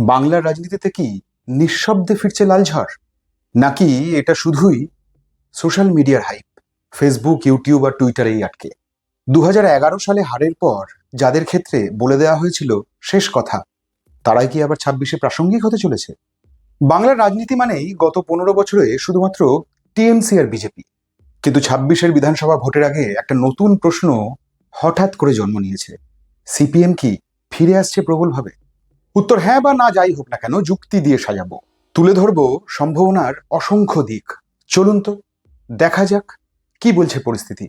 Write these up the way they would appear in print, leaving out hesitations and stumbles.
বাংলার রাজনীতিতে কি নিঃশব্দে ফিরছে লাল ঝড়, নাকি এটা শুধুই সোশ্যাল মিডিয়ার হাইপ, ফেসবুক, ইউটিউব আর টুইটারেই আটকে? 2011 সালে হারের পর যাদের ক্ষেত্রে বলে দেওয়া হয়েছিল শেষ কথা, তারাই কি আবার 26-এ প্রাসঙ্গিক হতে চলেছে? বাংলার রাজনীতি মানেই গত 15 বছরে শুধুমাত্র টিএমসি আর বিজেপি, কিন্তু 26-এর বিধানসভা ভোটের আগে একটা নতুন প্রশ্ন হঠাৎ করে জন্ম নিয়েছে। সিপিএম কি ফিরে আসছে প্রবলভাবে? উত্তর হ্যাঁ বা না যাই হোক না কেন, যুক্তি দিয়ে সাজাবো, তুলে ধরবো সম্ভাবনার অসংখ্য দিক। চলুন তো দেখা যাক কি বলছে পরিস্থিতি।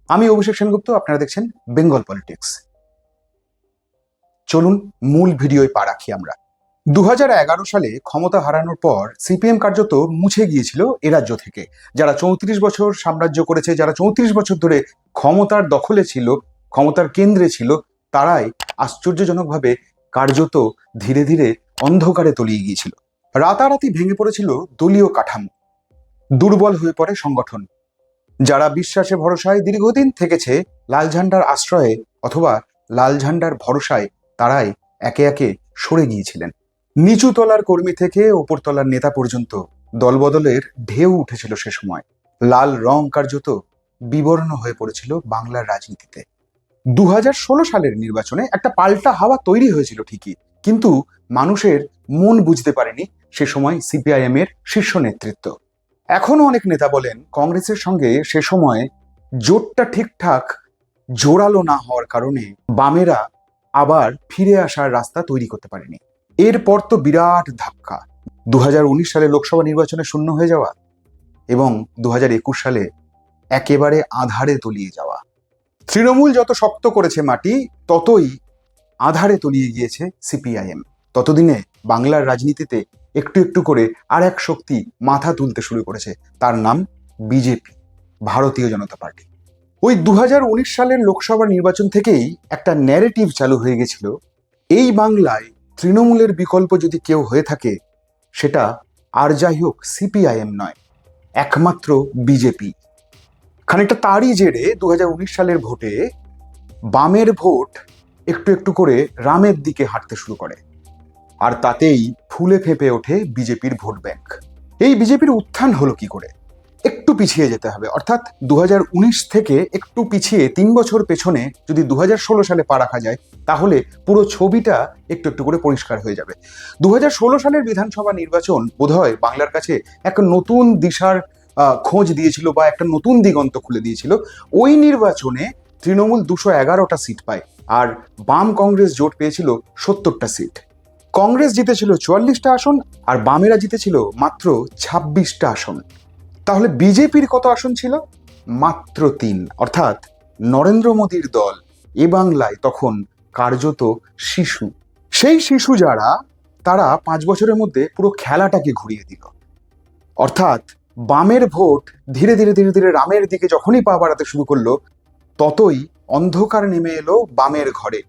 আমি অভিষেক সেনগুপ্ত, আপনারা দেখছেন বেঙ্গল পলিটিক্স। চলুন মূল ভিডিওয় পা রাখি আমরা। 2011 সালে ক্ষমতা হারানোর পর সিপিএম কার্যত মুছে গিয়েছিল এ রাজ্য থেকে। যারা 34 বছর সাম্রাজ্য করেছে, যারা 34 বছর ধরে ক্ষমতার দখলে ছিল, ক্ষমতার কেন্দ্রে ছিল, তারাই আশ্চর্যজনকভাবে কার্যত ধীরে ধীরে অন্ধকারে তলিয়ে গিয়েছিল। রাতারাতি ভেঙে পড়েছিল দলীয় কাঠামো, দুর্বল হয়ে পড়ে সংগঠন। যারা বিশ্বাসে ভরসায় দীর্ঘদিন থেকেছে লাল ঝান্ডার আশ্রয়ে অথবা লাল ঝান্ডার ভরসায়, তারাই একে একে সরে গিয়েছিলেন। নিচু তলার কর্মী থেকে ওপর তলার নেতা পর্যন্ত দলবদলের ঢেউ উঠেছিল সে সময়। লাল রং কার্যত বিবর্ণ হয়ে পড়েছিল বাংলার রাজনীতিতে। 2016 সালের নির্বাচনে একটা পাল্টা হাওয়া তৈরি হয়েছিল ঠিকই, কিন্তু মানুষের মন বুঝতে পারেনি সে সময় সিপিআইএম এর শীর্ষ নেতৃত্ব। এখনো অনেক নেতা বলেন কংগ্রেসের সঙ্গে সে সময় জোটটা ঠিকঠাক জোরালো না হওয়ার কারণে বামেরা আবার ফিরে আসার রাস্তা তৈরি করতে পারেনি। এরপর তো বিরাট ধাক্কা, 2019 সালে লোকসভা নির্বাচনে শূন্য হয়ে যাওয়া এবং 2021 সালে একেবারে আঁধারে তলিয়ে যাওয়া। তৃণমূল যত শক্ত করেছে মাটি, ততই আঁধারে তলিয়ে গিয়েছে সিপিআইএম। ততদিনে বাংলার রাজনীতিতে একটু একটু করে আর এক শক্তি মাথা তুলতে শুরু করেছে, তার নাম বিজেপি, ভারতীয় জনতা পার্টি। ওই 2019 সালের লোকসভা নির্বাচন থেকেই একটা ন্যারেটিভ চালু হয়ে গেছিল, এই বাংলায় তৃণমূলের বিকল্প যদি কেউ হয়ে থাকে সেটা আর যাই হোক সিপিআইএম নয়, একমাত্র বিজেপি। খানিকটা তারই জেরে 2019 সালের ভোটে বামের ভোট একটু একটু করে রামের দিকে হাঁটতে শুরু করে, আর তাতেই ফুলে ফেঁপে ওঠে বিজেপির ভোট ব্যাংক। এই বিজেপির উত্থান হলো কি করে? একটু পিছিয়ে যেতে হবে, অর্থাৎ 2019 থেকে একটু পিছিয়ে 3 বছর পেছনে যদি 2016 সালে পা রাখা যায়, তাহলে পুরো ছবিটা একটু একটু করে পরিষ্কার হয়ে যাবে। 2016 সালের বিধানসভা নির্বাচন বোধহয় বাংলার কাছে এক নতুন দিশার খোঁজ দিয়েছিল বা একটা নতুন দিগন্ত খুলে দিয়েছিল। ওই নির্বাচনে তৃণমূল 211টা সিট পায়, আর বাম কংগ্রেস জোট পেয়েছিল 70টা সিট। কংগ্রেস জিতেছিল 44টা আসন, আর বামেরা জিতেছিল মাত্র 26টা আসন। তাহলে বিজেপির কত আসন ছিল? মাত্র 3। অর্থাৎ নরেন্দ্র মোদীর দল এ বাংলায় তখন কার্যত শিশু। সেই শিশু যারা, তারা 5 বছরের মধ্যে পুরো খেলাটাকে ঘুরিয়ে দিল। অর্থাৎ বামের ভোট ধীরে ধীরে ধীরে ধীরে রামের দিকে যখনই পা বাড়াতে শুরু করলো, ততই অন্ধকার নেমে এলো বামের ঘরে।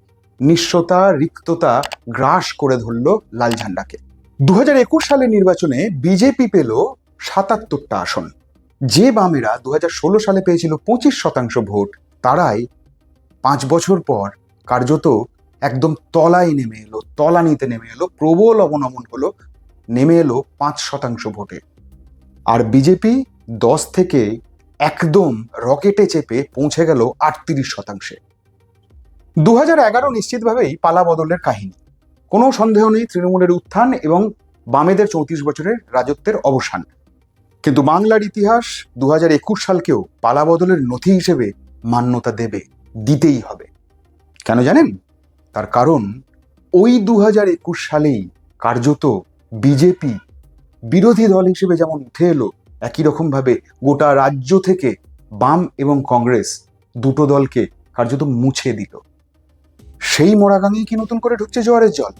নিঃস্বতা, রিক্ততা গ্রাস করে ধরল লাল ঝান্ডাকে। 2021 সালের নির্বাচনে বিজেপি পেল 77টা আসন। যে বামেরা 2016 সালে পেয়েছিল 25% ভোট, তারাই 5 বছর পর কার্যত একদম তলায় নেমে এলো, তলানিতে নেমে এলো, প্রবল অবনমন হলো, নেমে এলো 5% ভোটে। আর বিজেপি 10 থেকে একদম রকেটে চেপে পৌঁছে গেল 38%। 2011 নিশ্চিতভাবেই পালা বদলের কাহিনী, কোনো সন্দেহ নেই। তৃণমূলের উত্থান এবং বামেদের 34 বছরের রাজত্বের অবসান। কিন্তু বাংলার ইতিহাস 2021 সালকেও পালা বদলের নথি হিসেবে মান্যতা দেবে, দিতেই হবে। কেন জানেন? তার কারণ ওই 2021 সালেই কার্যত বিজেপি বিরোধী দল হিসেবে যেমন উঠে এলো, একই রকম ভাবে গোটা রাজ্য থেকে বাম এবং কংগ্রেস দুটো দলকে কার্যত মুছে দিল। সেই মোড়াগাঙে কি নতুন করে ঢুকছে জোয়ারের জল?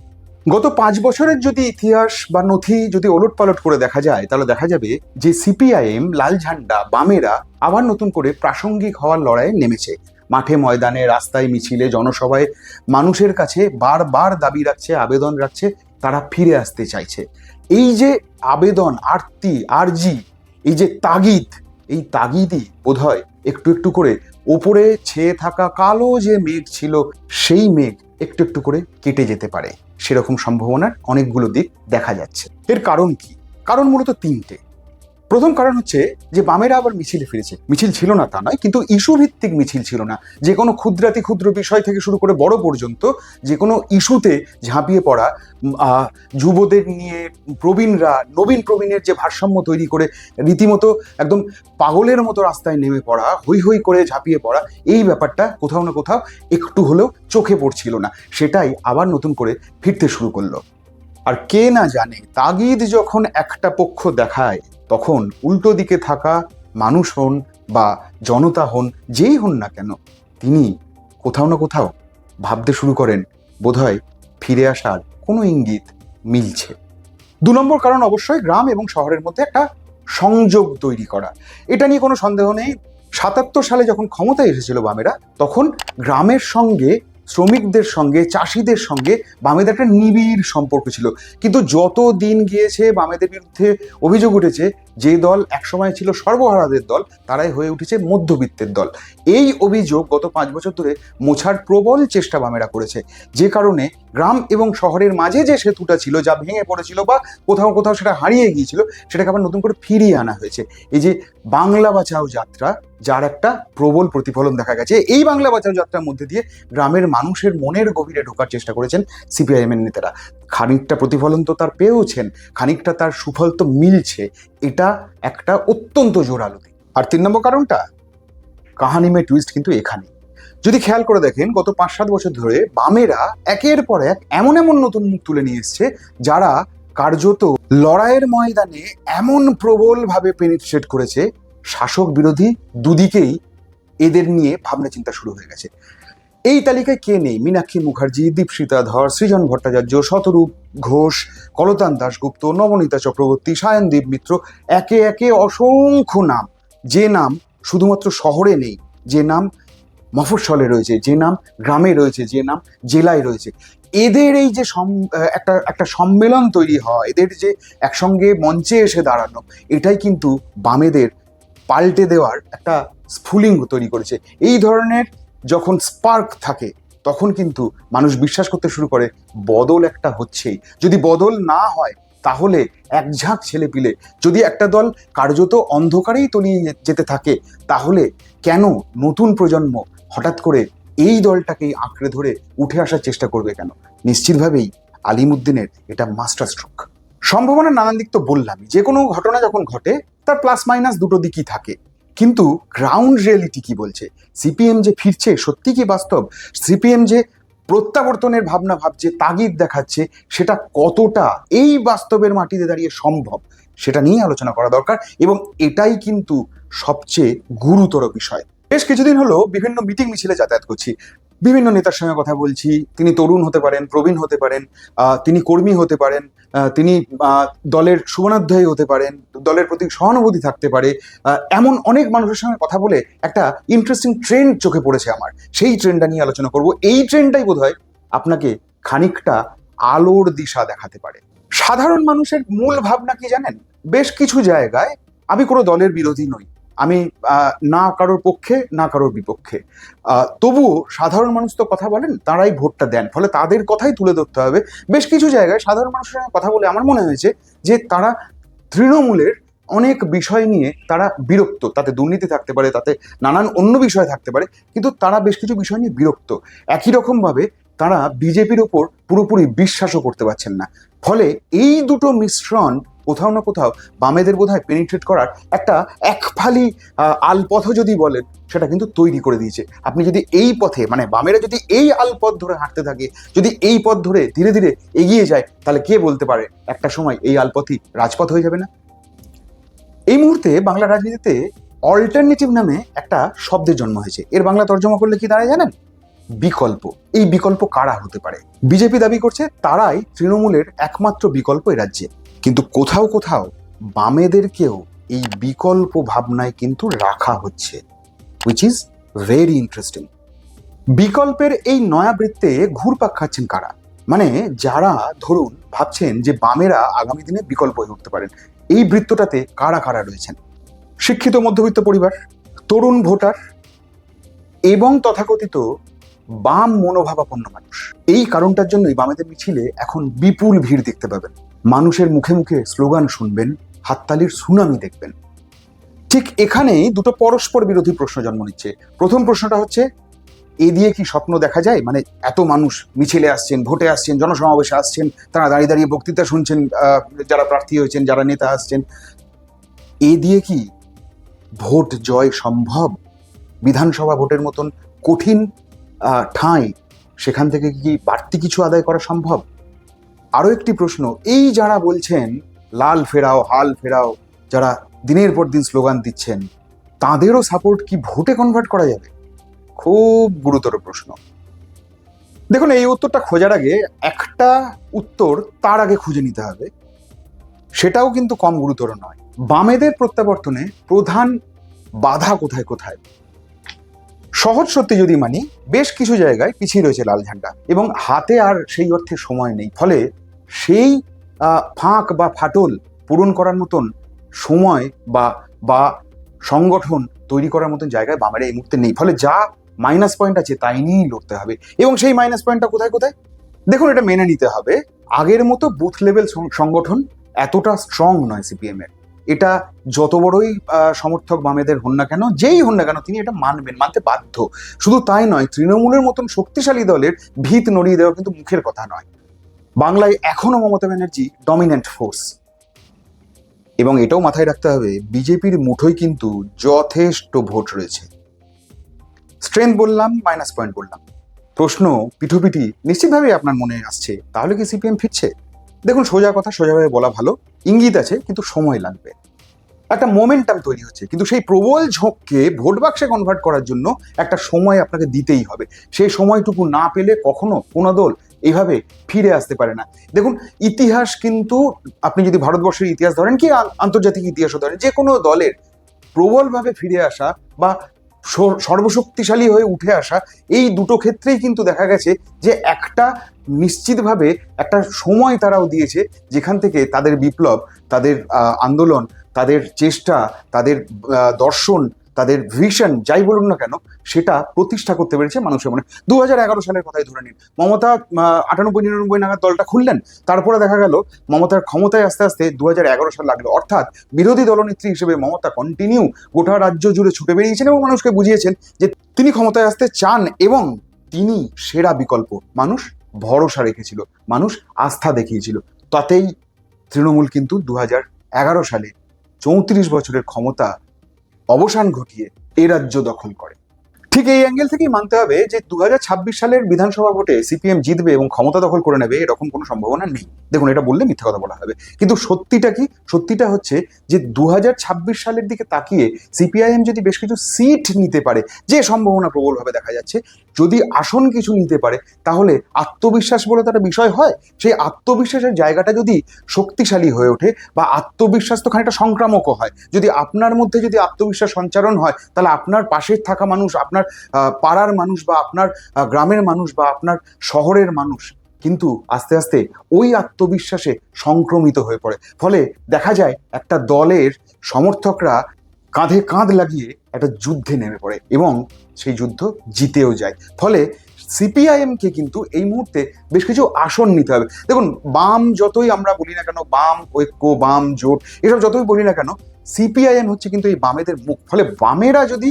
গত 5 বছরের যদি ইতিহাস বা নথি যদি ওলট পালট করে দেখা যায়, তাহলে দেখা যাবে যে সিপিআইএম, লাল ঝান্ডা, বামেরা আবার নতুন করে প্রাসঙ্গিক হওয়ার লড়াইয়ে নেমেছে। মাঠে ময়দানে, রাস্তায়, মিছিলে, জনসভায় মানুষের কাছে বারবার দাবি রাখছে, আবেদন রাখছে, তারা ফিরে আসতে চাইছে। এই যে আবেদন, আরতি, আরজি, এই যে তাগিদ, এই তাগিদই বোধহয় একটু একটু করে ওপরে ছেয়ে থাকা কালো যে মেঘ ছিল, সেই মেঘ একটু একটু করে কেটে যেতে পারে। সেরকম সম্ভাবনার অনেকগুলো দিক দেখা যাচ্ছে। এর কারণ কি? কারণ মূলত তিনটে। প্রথম কারণ হচ্ছে যে বামেরা আবার মিছিলে ফিরেছে। মিছিল ছিল না তা নয়, কিন্তু ইস্যু ভিত্তিক মিছিল ছিল না। যে কোনো ক্ষুদ্রাতি ক্ষুদ্র বিষয় থেকে শুরু করে বড় পর্যন্ত যে কোনো ইস্যুতে ঝাঁপিয়ে পড়া, যুবদের নিয়ে নবীন প্রবীণের যে ভারসাম্য তৈরি করে রীতিমতো একদম পাগলের মতো রাস্তায় নেমে পড়া, হৈ হৈ করে ঝাঁপিয়ে পড়া, এই ব্যাপারটা কোথাও না কোথাও একটু হলেও চোখে পড়ছিল না। সেটাই আবার নতুন করে ফিরতে শুরু করলো। আর কে না জানে, তাগিদ যখন একটা পক্ষ দেখায়, তখন উল্টো দিকে থাকা মানুষ হন বা জনতা হন, যেই হন না কেন, তিনি কোথাও না কোথাও ভাবতে শুরু করেন বোধহয় ফিরে আসার কোনো ইঙ্গিত মিলছে। 2 নম্বর কারণ অবশ্যই গ্রাম এবং শহরের মধ্যে একটা সংযোগ তৈরি করা। এটা নিয়ে কোনো সন্দেহ নেই। 77 সালে যখন ক্ষমতায় এসেছিল বামেরা, তখন গ্রামের সঙ্গে, শ্রমিকদের সঙ্গে, চাষিদের সঙ্গে বামেদের একটা নিবিড় সম্পর্ক ছিল। কিন্তু যত দিন গিয়েছে বামেদের বিরুদ্ধে অভিযোগ উঠেছে যে দল একসময় ছিল সর্বহারাদের দল, তারাই হয়ে উঠেছে মধ্যবিত্তের দল। এই অভিযোগ গত 5 বছর ধরে মোছার প্রবল চেষ্টা বামেরা করেছে, যে কারণে গ্রাম এবং শহরের মাঝে যে সেতুটা ছিল, যা ভেঙে পড়েছিল বা কোথাও কোথাও সেটা হারিয়ে গিয়েছিল, সেটাকে আবার নতুন করে ফিরিয়ে আনা হয়েছে। এই যে বাংলা বাঁচাও যাত্রা, যার একটা প্রবল প্রতিফলন দেখা গেছে। এই বাংলা বাঁচাও যাত্রার মধ্যে দিয়ে গ্রামের মানুষের মনের গভীরে ঢোকার চেষ্টা করেছেন সিপিআইএম-এর নেতারা। খানিকটা প্রতিফলন তো তার পেয়েওছেন, খানিকটা তার সুফল তো মিলছে। এটা একটা অত্যন্ত জোরালো দিক। আর 3 নম্বর কারণটা, কাহানি মে টুইস্ট কিন্তু এখানে। যদি খেয়াল করে দেখেন, গত 5-7 বছর ধরে বামেরা একের পর এক এমন এমন নতুন মুখ তুলে নিয়ে এসছে, যারা কার্যত লড়াইয়ের ময়দানে এমন প্রবলভাবে পেনিট্রেট করেছে, শাসক বিরোধী দুদিকেই এদের নিয়ে ভাবনা চিন্তা শুরু হয়ে গেছে। এই তালিকায় কে নেই? মীনাক্ষী মুখার্জি, দীপশিতা ধর, সৃজন ভট্টাচার্য, শতরূপ ঘোষ, কলতান দাশগুপ্ত, নবনীতা চক্রবর্তী, সায়নদীপ মিত্র, একে একে অসংখ্য নাম। যে নাম শুধুমাত্র শহরে নেই, যে নাম মফস্বলে রয়েছে, যে নাম গ্রামে রয়েছে, যে নাম জেলায় রয়েছে। এদের এই যে একটা সম্মেলন তৈরি হয়, এদের যে একসঙ্গে মঞ্চে এসে দাঁড়ানো, এটাই কিন্তু বামেদের পাল্টে দেওয়ার একটা স্ফুলিঙ্গ তৈরি করেছে। এই ধরনের যখন স্পার্ক থাকে, তখন কিন্তু মানুষ বিশ্বাস করতে শুরু করে বদল একটা হচ্ছেই। যদি বদল না হয়, তাহলে এক ঝাঁক ছেলেপিলে, যদি একটা দল কার্যত অন্ধকারেই তলিয়ে যেতে থাকে, তাহলে কেন নতুন প্রজন্ম হঠাৎ করে এই দলটাকেই আঁকড়ে ধরে উঠে আসার চেষ্টা করবে কেন? নিশ্চিতভাবেই আলিমুদ্দিনের এটা মাস্টার স্ট্রোক। সম্ভাবনার নানান দিক তো বললামই। যে কোনো ঘটনা যখন ঘটে, তার প্লাস মাইনাস দুটো দিকই থাকে। কিন্তু গ্রাউন্ড রিয়েলিটি কি বলছে? সিপিএম যে ফিরছে, সত্যি কি বাস্তব? সিপিএম যে প্রত্যাবর্তনের ভাবনা ভাবছে, তাগিদ দেখাচ্ছে, সেটা কতটা এই বাস্তবের মাটিতে দাঁড়িয়ে সম্ভব, সেটা নিয়ে আলোচনা করা দরকার। এবং এটাই কিন্তু সবচেয়ে গুরুতর বিষয়। বেশ কিছুদিন হলো বিভিন্ন মিটিং মিছিলে যাতায়াত করছি, বিভিন্ন নেতার সঙ্গে কথা বলছি। তিনি তরুণ হতে পারেন, প্রবীণ হতে পারেন, তিনি কর্মী হতে পারেন, তিনি দলের শুভনাধ্যায়ী হতে পারেন, দলের প্রতি সহানুভূতি থাকতে পারে। এমন অনেক মানুষের সঙ্গে কথা বলে একটা ইন্টারেস্টিং ট্রেন্ড চোখে পড়েছে আমার। সেই ট্রেন্ডটা নিয়ে আলোচনা করব। এই ট্রেন্ডটাই বোধহয় আপনাকে খানিকটা আলোর দিশা দেখাতে পারে। সাধারণ মানুষের মূল ভাবনা কি জানেন? বেশ কিছু জায়গায় আমি কোনো দলের বিরোধী নই, আমি না কারোর পক্ষে না কারোর বিপক্ষে, তবুও সাধারণ মানুষ তো কথা বলেন, তারাই ভোটটা দেন, ফলে তাদের কথাই তুলে ধরতে হবে। বেশ কিছু জায়গায় সাধারণ মানুষের সঙ্গে কথা বলে আমার মনে হয়েছে যে তারা তৃণমূলের অনেক বিষয় নিয়ে তারা বিরক্ত। তাতে দুর্নীতি থাকতে পারে, তাতে নানান অন্য বিষয় থাকতে পারে, কিন্তু তারা বেশ কিছু বিষয় নিয়ে বিরক্ত। একই রকমভাবে তারা বিজেপির ওপর পুরোপুরি বিশ্বাসও করতে পারছেন না। ফলে এই দুটো মিশ্রণ কোথাও না কোথাও বামেদের বোধহয় পেনিট্রেট করার একটা একফালি আলপথ যদি বলেন, সেটা কিন্তু তৈরি করে দিয়েছে। আপনি যদি এই পথে, মানে বামেরা যদি এই আলপথ ধরে হাঁটতে থাকে, যদি এই পথ ধরে ধীরে ধীরে এগিয়ে যায়, তাহলে কে বলতে পারে একটা সময় এই আলপথই রাজপথ হয়ে যাবে না? এই মুহূর্তে বাংলা রাজনীতিতে অল্টারনেটিভ নামে একটা শব্দের জন্ম হয়েছে। এর বাংলা তর্জমা করলে কি দাঁড়ায় জানেন? বিকল্প। এই বিকল্প কারা হতে পারে? বিজেপি দাবি করছে তারাই তৃণমূলের একমাত্র বিকল্প এ রাজ্যে, কিন্তু কোথাও কোথাও বামেদেরকেও এই বিকল্প ভাবনায় কিন্তু রাখা হচ্ছে, হুইচ ইজ ভেরি ইন্টারেস্টিং। বিকল্পের এই নয়া বৃত্তে ঘুরপাক খাচ্ছেন কারা? মানে যারা ধরুন ভাবছেন যে বামেরা আগামী দিনে বিকল্প হয়ে উঠতে পারেন, এই বৃত্তটাতে কারা কারা রয়েছেন? শিক্ষিত মধ্যবিত্ত পরিবার, তরুণ ভোটার এবং তথাকথিত বাম মনোভাবাপন্ন মানুষ। এই কারণটার জন্যই বামেদের মিছিলে এখন বিপুল ভিড় দেখতে পাবেন, মানুষের মুখে মুখে স্লোগান শুনবেন, হাততালির সুনামি দেখবেন। ঠিক এখানেই দুটো পরস্পর বিরোধী প্রশ্ন জন্ম নিচ্ছে। প্রথম প্রশ্নটা হচ্ছে, এ দিয়ে কি স্বপ্ন দেখা যায়? মানে এত মানুষ মিছিলে আসছেন, ভোটে আসছেন, জনসমাবেশে আসছেন, তারা দাঁড়িয়ে দাঁড়িয়ে বক্তৃতা শুনছেন, যারা প্রার্থী হয়েছেন, যারা নেতা আসছেন, এ দিয়ে কি ভোট জয় সম্ভব? বিধানসভা ভোটের মতন কঠিন ঠাঁই, সেখান থেকে কি বাড়তি কিছু আদায় করা সম্ভব? আরো একটি প্রশ্ন, এই যারা বলছেন লাল ফেরাও, হাল ফেরাও, যারা দিনের পর দিন স্লোগান দিচ্ছেন, তাদেরও সাপোর্ট কি ভোটে কনভার্ট করা যাবে? খুব গুরুতর প্রশ্ন। দেখুন, এই উত্তরটা খোঁজার আগে একটা উত্তর তার আগে খুঁজে নিতে হবে, সেটাও কিন্তু কম গুরুতর নয়। বামেদের প্রত্যাবর্তনে প্রধান বাধা কোথায় কোথায়? সহজ সত্যি যদি মানি, বেশ কিছু জায়গায় পিছিয়ে রয়েছে লাল ঝান্ডা, এবং হাতে আর সেই অর্থে সময় নেই। ফলে সেই ফাঁক বা ফাটল পূরণ করার মতন সময় বা সংগঠন তৈরি করার মতন জায়গায় বামেরা এই মুহূর্তে নেই। ফলে যা মাইনাস পয়েন্ট আছে তাই নিয়েই লড়তে হবে। এবং সেই মাইনাস পয়েন্টটা কোথায় কোথায়? দেখুন, এটা মেনে নিতে হবে, আগের মতো বুথ লেভেল সংগঠন এতটা স্ট্রং নয় সিপিএম এর। এটা যত বড়ই সমর্থক বামেদের হন না কেন, যেই হন না কেন, তিনি এটা মানতে বাধ্য। শুধু তাই নয়, তৃণমূলের মতন শক্তিশালী দলের ভিত নড়িয়ে দেওয়া কিন্তু মুখের কথা নয়। বাংলায় এখনো মমতা ব্যানার্জি ডমিনেন্ট ফোর্স। এবং এটাও মাথায় রাখতে হবে, বিজেপির মুঠোয় কিন্তু যথেষ্ট ভোট রয়েছে। স্ট্রেংথ বললাম, মাইনাস পয়েন্ট বললাম। প্রশ্ন পিঠোপিঠি নিশ্চিতভাবেই আপনার মনে আসছে, তাহলে কি সিপিএম ফিরছে? দেখুন, সোজা কথা সোজাভাবে বলা ভালো, ইঙ্গিত আছে কিন্তু সময় লাগবে। একটা মোমেন্টাম তৈরি হচ্ছে, কিন্তু সেই প্রবল ঝোঁককে ভোট বাক্সে কনভার্ট করার জন্য একটা সময় আপনাকে দিতেই হবে। সেই সময়টুকু না পেলে কখনো কোনো দল এইভাবে ফিরে আসতে পারে না। দেখুন, ইতিহাস কিন্তু, আপনি যদি ভারতবর্ষের ইতিহাস ধরেন কি আন্তর্জাতিক ইতিহাসও ধরেন, যে কোনো দলের প্রবলভাবে ফিরে আসা বা সর্বশক্তিশালী হয়ে উঠে আসা, এই দুটো ক্ষেত্রেই কিন্তু দেখা গেছে যে একটা নিশ্চিতভাবে একটা সময় তারাও দিয়েছে, যেখান থেকে তাদের বিপ্লব, তাদের আন্দোলন, তাদের চেষ্টা, তাদের দর্শন, তাদের ভিশন, যাই বলুন না কেন, সেটা প্রতিষ্ঠা করতে পেরেছে মানুষের মনে। 2011 সালের কথাই ধরে নিন, মমতা 98-99 নাগাদ দলটা খুললেন, তারপরে দেখা গেল মমতার ক্ষমতায় আস্তে আস্তে 2011 সাল লাগলো। অর্থাৎ বিরোধী দলনেত্রী হিসেবে মমতা কন্টিনিউ গোটা রাজ্য জুড়ে ছুটে বেরিয়েছেন এবং মানুষকে বুঝিয়েছেন যে তিনি ক্ষমতায় আসতে চান এবং তিনি সেরা বিকল্প। মানুষ ভরসা রেখেছিল, মানুষ আস্থা দেখিয়েছিল। তাতেই তৃণমূল কিন্তু 2011 সালে 34 বছরের ক্ষমতা অবসান ঘটিয়ে এ রাজ্য দখল করে। ঠিক এই অ্যাঙ্গেল থেকেই মানতে হবে যে 2026 সালের বিধানসভা ভোটে সিপিএম জিতবে এবং ক্ষমতা দখল করে নেবে, এরকম কোনো সম্ভাবনা নেই। দেখুন, এটা বললে মিথ্যা কথা বলা হবে, কিন্তু সত্যিটা কি? সত্যিটা হচ্ছে যে 2026 সালের দিকে তাকিয়ে সিপিআইএম যদি বেশ কিছু সিট নিতে পারে, যে সম্ভাবনা প্রবলভাবে দেখা যাচ্ছে, যদি আসন কিছু নিতে পারে, তাহলে আত্মবিশ্বাস বলে তো একটা বিষয় হয়। সেই আত্মবিশ্বাসের জায়গাটা যদি শক্তিশালী হয়ে ওঠে, বা আত্মবিশ্বাস তো খানিকটা সংক্রামকও হয়, যদি আপনার মধ্যে যদি আত্মবিশ্বাস সঞ্চারণ হয়, তাহলে আপনার পাশে থাকা মানুষ, আপনার পাড়ার মানুষ, বা আপনার গ্রামের মানুষ, বা আপনার শহরের মানুষ কিন্তু আস্তে আস্তে ওই আত্মবিশ্বাসে সংক্রমিত হয়ে পড়ে। ফলে দেখা যায় একটা দলের সমর্থকরা কাঁধে কাঁধ লাগিয়ে একটা যুদ্ধে নেমে পড়ে এবং সেই যুদ্ধ জিতেও যায়। ফলে সিপিআইএমকে কিন্তু এই মুহূর্তে বেশ কিছু আসন নিতে হবে। দেখুন, বাম যতই আমরা বলি না কেন, বাম ঐক্য, বাম জোট, এসব যতই বলি না কেন, সিপিআইএম হচ্ছে কিন্তু এই বামেদের মুখ। ফলে বামেরা যদি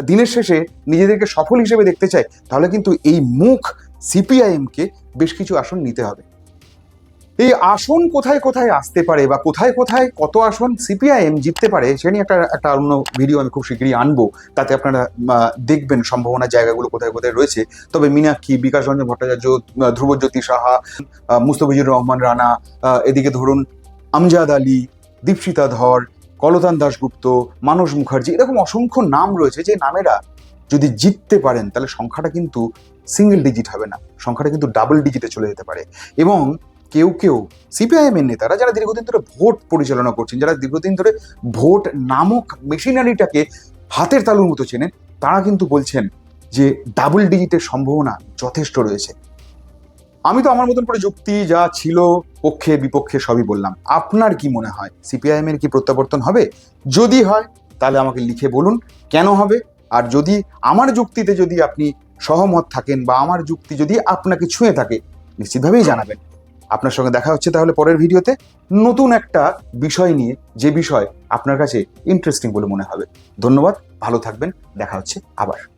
দিনের শেষে নিজেদেরকে সফল হিসেবে দেখতে চায়, তাহলে কিন্তু এই মুখ সিপিআইএমকে বেশ কিছু আসন নিতে হবে। এই আসন কোথায় কোথায় আসতে পারে বা কোথায় কোথায় কত আসন সিপিআইএম জিততে পারে, সে নিয়ে একটা অন্য ভিডিও আমি খুব শীঘ্রই আনবো। তাতে আপনারা দেখবেন সম্ভাবনার জায়গাগুলো কোথায় কোথায় রয়েছে। তবে মীনাক্ষী, বিকাশ রঞ্জন ভট্টাচার্য, ধ্রুবজ্যোতি সাহা, মুস্তাফিজুর রহমান রানা, এদিকে ধরুন আমজাদ আলী, দীপশিতা ধর, কলতান দাশগুপ্ত, মানস মুখার্জি, এরকম অসংখ্য নাম রয়েছে, যে নামেরা যদি জিততে পারেন তাহলে সংখ্যাটা কিন্তু সিঙ্গেল ডিজিট হবে না, সংখ্যাটা কিন্তু ডাবল ডিজিটে চলে যেতে পারে। এবং কেউ কেউ সিপিআইএম এর নেতারা, যারা দীর্ঘদিন ধরে ভোট পরিচালনা করছেন, যারা দীর্ঘদিন ধরে ভোট নামক মেশিনারিটাকে হাতের তালুর মতো চেনেন, তারা কিন্তু বলছেন যে ডাবল ডিজিটের সম্ভাবনা যথেষ্ট রয়েছে। আমি তো আমার মতন করে যুক্তি যা ছিল পক্ষে বিপক্ষে সবই বললাম। আপনার কি মনে হয়, সিপিআইএম এর কি প্রত্যাবর্তন হবে? যদি হয় তাহলে আমাকে লিখে বলুন কেন হবে। আর যদি আমার যুক্তিতে যদি আপনি সহমত থাকেন বা আমার যুক্তি যদি আপনাকে ছুঁয়ে থাকে নিশ্চিতভাবেই জানাবেন। আপনার সঙ্গে দেখা হচ্ছে তাহলে পরের ভিডিওতে নতুন একটা বিষয় নিয়ে, যে বিষয় আপনার কাছে ইন্টারেস্টিং বলে মনে হবে। ধন্যবাদ, ভালো থাকবেন, দেখা হচ্ছে আবার।